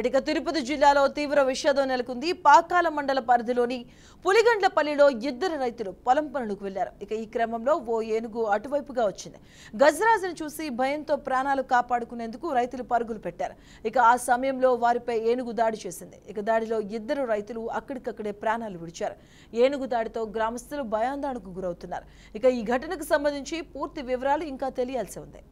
ఇక తిరుపతి జిల్లాలో తీవ్ర విషాదం నెలకొంది. పాకాల మండల పరిధిలోని పులిగండ్లపల్లిలో ఇద్దరు రైతులు పొలం పనులకు వెళ్లారు. ఇక ఈ క్రమంలో ఓ ఏనుగు అటువైపుగా వచ్చింది. గజరాజును చూసి భయంతో ప్రాణాలు కాపాడుకునేందుకు రైతులు పరుగులు పెట్టారు. ఇక ఆ సమయంలో వారిపై ఏనుగు దాడి చేసింది. ఇక దాడిలో ఇద్దరు రైతులు అక్కడికక్కడే ప్రాణాలు విడిచారు. ఏనుగు దాడితో గ్రామస్తులు భయాందోళనకు గురవుతున్నారు. ఇక ఈ ఘటనకు సంబంధించి పూర్తి వివరాలు ఇంకా తెలియాల్సి ఉంది.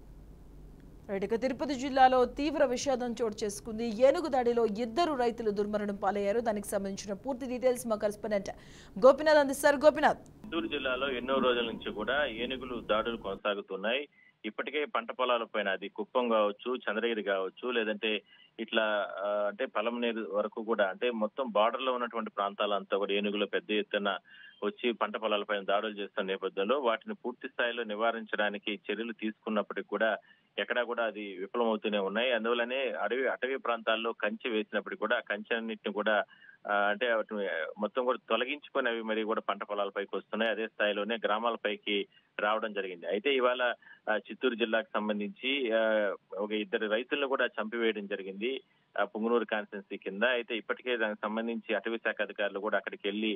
ఇక తిరుపతి జిల్లాలో తీవ్ర విషాదం చోటు చేసుకుంది. ఏనుగు దాడిలో ఇద్దరు రైతులు దుర్మరణం పాలయ్యారు. దానికి సంబంధించిన పూర్తి డీటెయిల్స్ మా కరెస్పాండెంట్ గోపినాథ్ అందిస్తారు. గోపినాథ్, చిత్తూరు జిల్లాలో ఎన్నో రోజుల నుంచి కూడా ఏనుగులు దాడులు కొనసాగుతున్నాయి. ఇప్పటికే పంట పొలాలపైన అది కుప్పం కావచ్చు, చంద్రగిరి కావచ్చు, లేదంటే ఇట్లా అంటే పలమనేరు వరకు కూడా అంటే మొత్తం బార్డర్ లో ఉన్నటువంటి ప్రాంతాలంతా కూడా ఏనుగులు పెద్ద ఎత్తున వచ్చి పంట పొలాలపైన దాడులు చేస్తున్న నేపథ్యంలో వాటిని పూర్తి స్థాయిలో నివారించడానికి చర్యలు తీసుకున్నప్పటికీ కూడా ఎక్కడా కూడా అది విఫలమవుతూనే ఉన్నాయి. అందువల్లనే అటవీ ప్రాంతాల్లో కంచె వేసినప్పటికీ కూడా ఆ కంచె అన్నింటిని కూడా అంటే వాటిని మొత్తం కూడా తొలగించుకొని అవి మరి కూడా పంట పొలాలపైకి వస్తున్నాయి. అదే స్థాయిలోనే గ్రామాలపైకి రావడం జరిగింది. అయితే ఇవాళ చిత్తూరు జిల్లాకు సంబంధించి ఒక ఇద్దరు రైతులను కూడా చంపివేయడం జరిగింది పుంగనూరు కాన్స్టిట్యున్సీ కింద. అయితే ఇప్పటికే దానికి సంబంధించి అటవీ శాఖ అధికారులు కూడా అక్కడికి వెళ్లి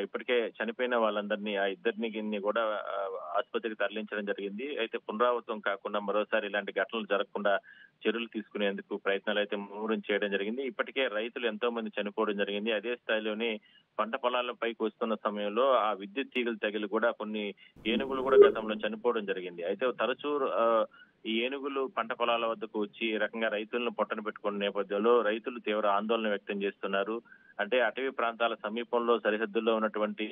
ఇప్పటికే చనిపోయిన వాళ్ళందరినీ ఆ ఇద్దరిని కూడా ఆసుపత్రికి తరలించడం జరిగింది. అయితే పునరావృతం కాకుండా మరోసారి ఇలాంటి ఘటనలు జరగకుండా చర్యలు తీసుకునేందుకు ప్రయత్నాలు అయితే ముమ్మరం చేయడం జరిగింది. ఇప్పటికే రైతులు ఎంతో మంది చనిపోవడం జరిగింది. అదే స్థాయిలోనే పంట పొలాలపైకి వస్తున్న సమయంలో ఆ విద్యుత్ తీగలు తగిలి కూడా కొన్ని ఏనుగులు కూడా గతంలో చనిపోవడం జరిగింది. అయితే తరచూ ఈ ఏనుగులు పంట పొలాల వద్దకు వచ్చి ఈ రకంగా రైతులను పొట్టన పెట్టుకున్న నేపథ్యంలో రైతులు తీవ్ర ఆందోళన వ్యక్తం చేస్తున్నారు. అంటే అటవీ ప్రాంతాల సమీపంలో సరిహద్దుల్లో ఉన్నటువంటి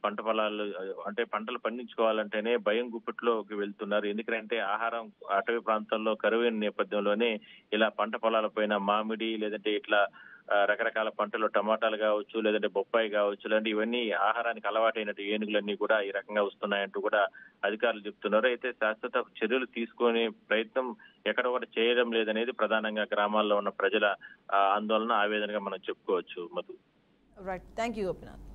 పంట పొలాలు అంటే పంటలు పండించుకోవాలంటేనే భయం గుప్పిట్లోకి వెళ్తున్నారు. ఎందుకంటే ఆహారం అటవీ ప్రాంతాల్లో కరువైన నేపథ్యంలోనే ఇలా పంట పొలాలపైన మామిడి లేదంటే ఇట్లా రకరకాల పంటలు టమాటాలు కావచ్చు, లేదంటే బొప్పాయి కావచ్చు, లేదంటే ఇవన్నీ ఆహారానికి అలవాటైనట్టు ఏనుగులన్నీ కూడా ఈ రకంగా వస్తున్నాయంటూ కూడా అధికారులు చెప్తున్నారు. అయితే శాశ్వత చర్యలు తీసుకునే ప్రయత్నం ఎక్కడ కూడా చేయడం లేదనేది ప్రధానంగా గ్రామాల్లో ఉన్న ప్రజల ఆందోళన, ఆవేదనగా మనం చెప్పుకోవచ్చు. Madhu. Right, thank you Gopinath.